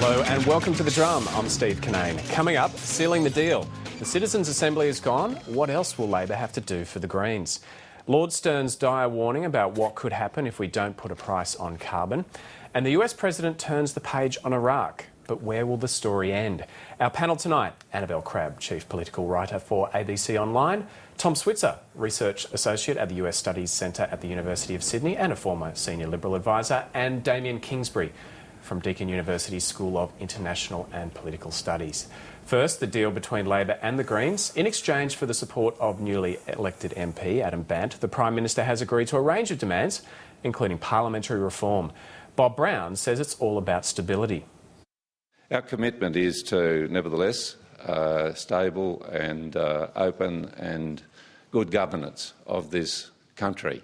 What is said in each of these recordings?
Hello and welcome to The Drum. I'm Steve Cannane. Coming up, sealing the deal. The Citizens' Assembly is gone. What else will Labor have to do for the Greens? Lord Stern's dire warning about what could happen if we don't put a price on carbon. And the US President turns the page on Iraq. But where will the story end? Our panel tonight, Annabel Crabb, Chief Political Writer for ABC Online, Tom Switzer, Research Associate at the US Studies Centre at the University of Sydney and a former Senior Liberal Advisor, and Damien Kingsbury from Deakin University School of International and Political Studies. First, the deal between Labor and the Greens. In exchange for the support of newly elected MP Adam Bandt, the Prime Minister has agreed to a range of demands, including parliamentary reform. Bob Brown says it's all about stability. Our commitment is to, nevertheless, stable and open and good governance of this country.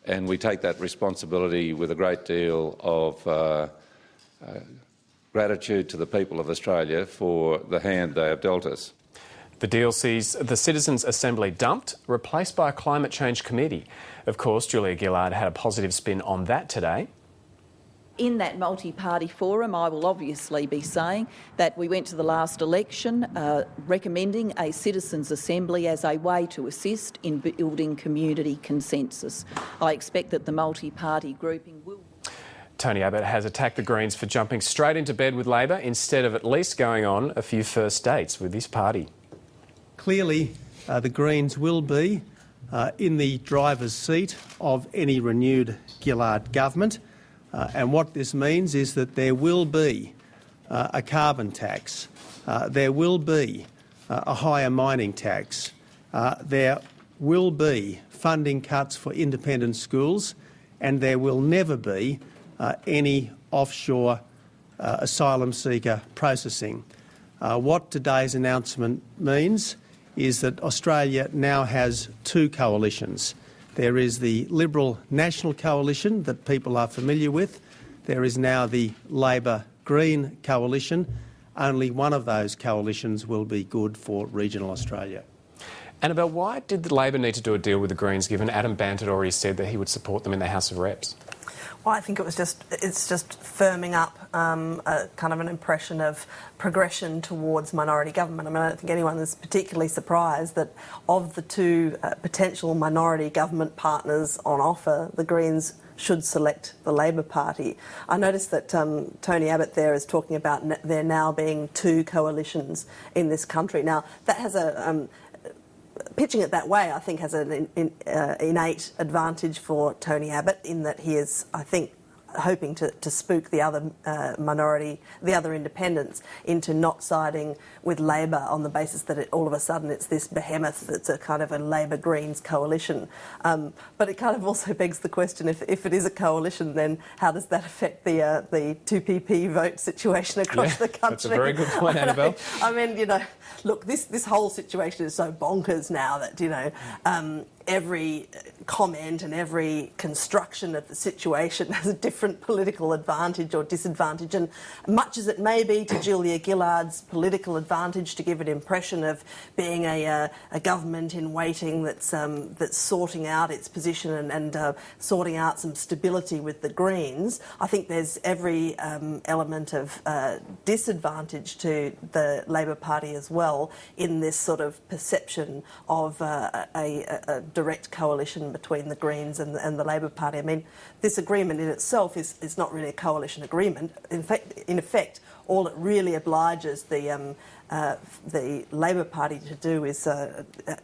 And we take that responsibility with a great deal of gratitude to the people of Australia for the hand they have dealt us. The deal sees the Citizens' Assembly dumped, replaced by a climate change committee. Of course, Julia Gillard had a positive spin on that today. In that multi-party forum, I will obviously be saying that we went to the last election recommending a Citizens' Assembly as a way to assist in building community consensus. I expect that the multi-party grouping will... Tony Abbott has attacked the Greens for jumping straight into bed with Labor instead of at least going on a few first dates with his party. Clearly, the Greens will be in the driver's seat of any renewed Gillard government. And what this means is that there will be a carbon tax, there will be a higher mining tax, there will be funding cuts for independent schools, and there will never be any offshore asylum seeker processing. What today's announcement means is that Australia now has two coalitions. There is the Liberal National Coalition that people are familiar with. There is now the Labor-Green Coalition. Only one of those coalitions will be good for regional Australia. Annabel, why did Labor need to do a deal with the Greens given Adam Bandt had already said that he would support them in the House of Reps? Well, I think it's just firming up a kind of an impression of progression towards minority government. I mean, I don't think anyone is particularly surprised that of the two potential minority government partners on offer, the Greens should select the Labor Party. I noticed that Tony Abbott there is talking about there now being two coalitions in this country. Now, that has a... pitching it that way, I think, has an innate advantage for Tony Abbott in that he is, I think, hoping to spook the other the other independents into not siding with Labor on the basis that all of a sudden it's this behemoth that's a kind of a Labor-Greens coalition. But it kind of also begs the question, if it is a coalition, then how does that affect the 2PP vote situation across the country? That's a very good point, Annabel. I mean, you know, look, this whole situation is so bonkers now that, you know, every comment and every construction of the situation has a different political advantage or disadvantage, and much as it may be to Julia Gillard's political advantage to give an impression of being a government in waiting that's sorting out its position and sorting out some stability with the Greens, I think there's every element of disadvantage to the Labor Party as well in this sort of perception of a direct coalition between the Greens and the Labor Party. I mean, this agreement in itself is not really a coalition agreement. In effect, all it really obliges the Labor Party to do is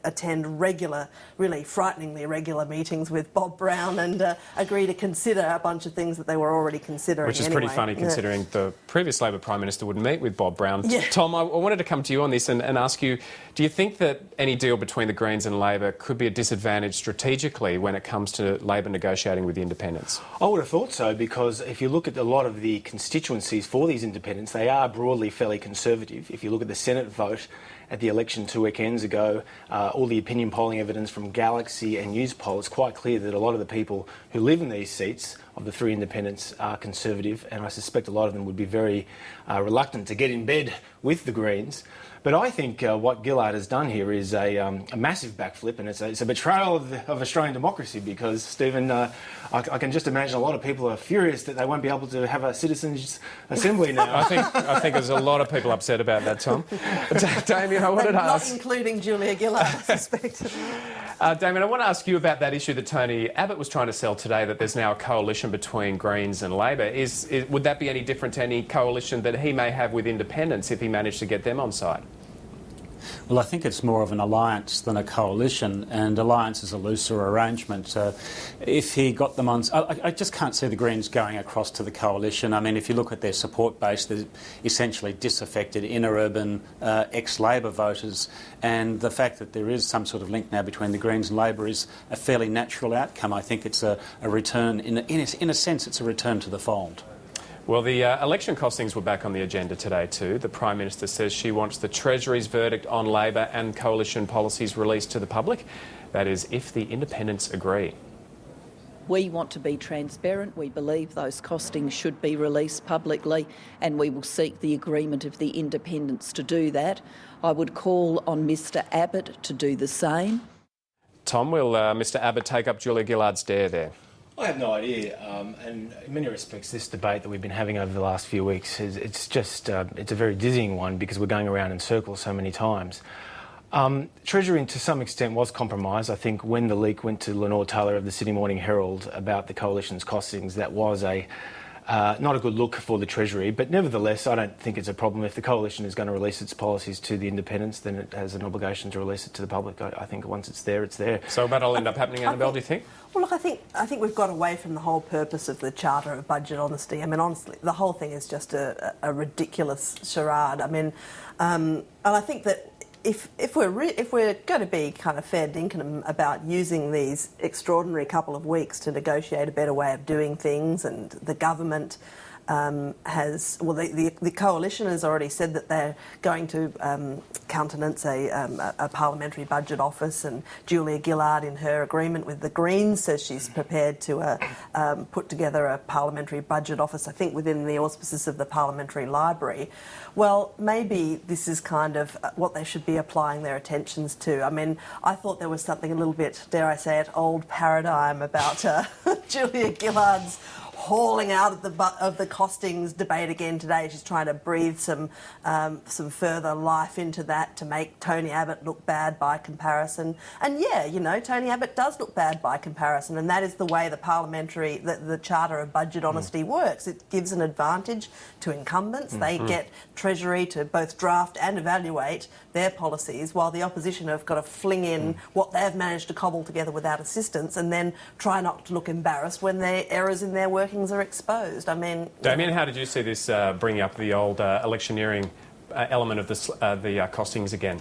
attend regular, really frighteningly regular meetings with Bob Brown and agree to consider a bunch of things that they were already considering. Which is anyway. pretty funny considering the previous Labor Prime Minister wouldn't meet with Bob Brown. Yeah. Tom, I wanted to come to you on this and ask you, do you think that any deal between the Greens and Labor could be a disadvantage strategically when it comes to Labor negotiating with the independents? I would have thought so, because if you look at a lot of the constituencies for these independents, they are broadly fairly conservative. If you look at the Senate vote at the election 2 weekends ago, all the opinion polling evidence from Galaxy and Newspoll, it's quite clear that a lot of the people who live in these seats of the 3 independents are Conservative, and I suspect a lot of them would be very reluctant to get in bed with the Greens. But I think what Gillard has done here is a massive backflip, and it's a betrayal of Australian democracy, because, Stephen, I can just imagine a lot of people are furious that they won't be able to have a citizens' assembly now. I think there's a lot of people upset about that, Tom. Damien, I wanted to ask... Not including Julia Gillard, I suspect. Damien, I want to ask you about that issue that Tony Abbott was trying to sell today, that there's now a coalition between Greens and Labor. Would that be any different to any coalition that he may have with independents if he managed to get them on side? Well, I think it's more of an alliance than a coalition, and alliance is a looser arrangement. If he got them on... I just can't see the Greens going across to the coalition. I mean, if you look at their support base, they're essentially disaffected inner-urban ex-Labor voters, and the fact that there is some sort of link now between the Greens and Labor is a fairly natural outcome. I think it's a return, in a sense, it's a return to the fold. Well, the election costings were back on the agenda today too. The Prime Minister says she wants the Treasury's verdict on Labor and coalition policies released to the public. That is, if the independents agree. We want to be transparent. We believe those costings should be released publicly, and we will seek the agreement of the independents to do that. I would call on Mr Abbott to do the same. Tom, will Mr Abbott take up Julia Gillard's dare there? I have no idea, and in many respects this debate that we've been having over the last few weeks, it's a very dizzying one, because we're going around in circles so many times. Treasury, to some extent, was compromised. I think when the leak went to Lenore Taylor of the Sydney Morning Herald about the coalition's costings, that was not a good look for the Treasury, but nevertheless I don't think it's a problem. If the coalition is going to release its policies to the independents, then it has an obligation to release it to the public. I think once it's there, it's there. So that'll end up happening, Annabel, do you think? Well, look, I think we've got away from the whole purpose of the Charter of Budget Honesty. I mean, honestly, the whole thing is just a ridiculous charade. I mean, and I think that if we're going to be kind of fair dinkum about using these extraordinary couple of weeks to negotiate a better way of doing things, and the government the coalition has already said that they're going to countenance a parliamentary budget office, and Julia Gillard, in her agreement with the Greens, says she's prepared to put together a parliamentary budget office, I think within the auspices of the Parliamentary Library. Well, maybe this is kind of what they should be applying their attentions to. I mean, I thought there was something a little bit, dare I say it, old paradigm about Julia Gillard's hauling out of the costings debate again today. She's trying to breathe some further life into that to make Tony Abbott look bad by comparison. And yeah, you know, Tony Abbott does look bad by comparison, and that is the way the Charter of Budget Honesty works. It gives an advantage to incumbents. They get Treasury to both draft and evaluate their policies, while the opposition have got to fling in what they've managed to cobble together without assistance, and then try not to look embarrassed when their errors in their workings are exposed. I mean, Damien, how did you see this bringing up the old electioneering element of the costings again?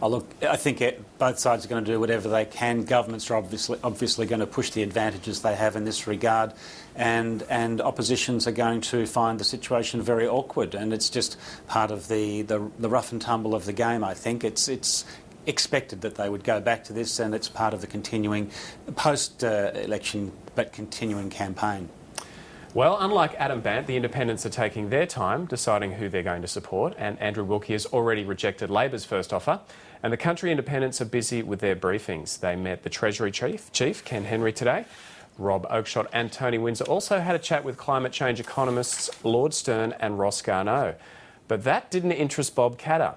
Oh, look, I think both sides are going to do whatever they can. Governments are obviously going to push the advantages they have in this regard, and oppositions are going to find the situation very awkward, and it's just part of the rough and tumble of the game. I think it's expected that they would go back to this, and it's part of the continuing post-election but continuing campaign. Well, unlike Adam Bandt, the independents are taking their time deciding who they're going to support, and Andrew Wilkie has already rejected Labor's first offer, and the country independents are busy with their briefings. They met the Treasury Chief, Ken Henry, today. Rob Oakeshott and Tony Windsor also had a chat with climate change economists Lord Stern and Ross Garnaut. But that didn't interest Bob Katter.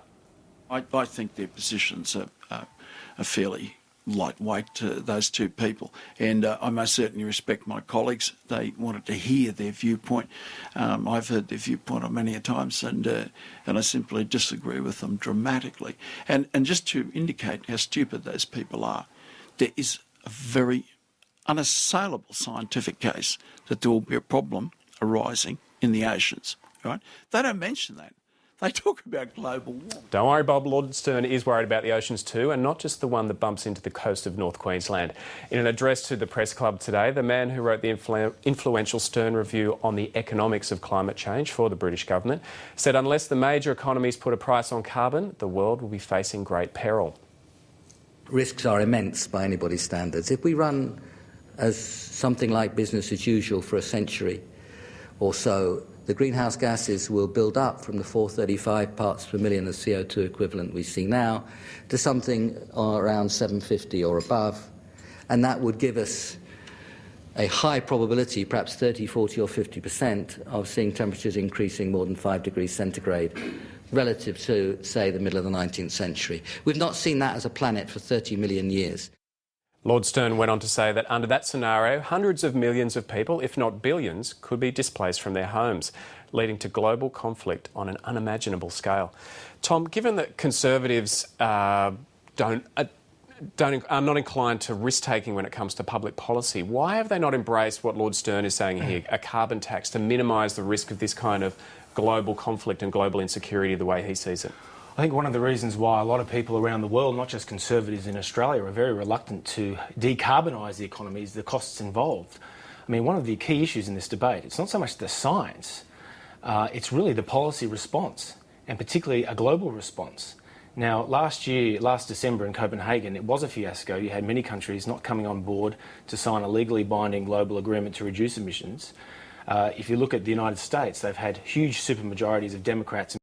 I think their positions are fairly lightweight to those two people, and I most certainly respect my colleagues. They wanted to hear their viewpoint. I've heard their viewpoint on many a times, and I simply disagree with them dramatically. And just to indicate how stupid those people are, there is a very unassailable scientific case that there will be a problem arising in the oceans. Right? They don't mention that. They talk about global warming. Don't worry, Bob, Lord Stern is worried about the oceans too, and not just the one that bumps into the coast of North Queensland. In an address to the Press Club today, the man who wrote the influential Stern review on the economics of climate change for the British government said unless the major economies put a price on carbon, the world will be facing great peril. Risks are immense by anybody's standards. If we run as something like business as usual for a century or so, the greenhouse gases will build up from the 435 parts per million of CO2 equivalent we see now to something around 750 or above, and that would give us a high probability, perhaps 30, 40 or 50%, of seeing temperatures increasing more than 5 degrees centigrade relative to, say, the middle of the 19th century. We've not seen that as a planet for 30 million years. Lord Stern went on to say that under that scenario, hundreds of millions of people, if not billions, could be displaced from their homes, leading to global conflict on an unimaginable scale. Tom, given that Conservatives are not inclined to risk-taking when it comes to public policy, why have they not embraced what Lord Stern is saying here, a carbon tax, to minimise the risk of this kind of global conflict and global insecurity the way he sees it? I think one of the reasons why a lot of people around the world, not just Conservatives in Australia, are very reluctant to decarbonise the economy is the costs involved. I mean, one of the key issues in this debate, it's not so much the science, it's really the policy response, and particularly a global response. Now, last December in Copenhagen, it was a fiasco. You had many countries not coming on board to sign a legally binding global agreement to reduce emissions. If you look at the United States, they've had huge supermajorities of Democrats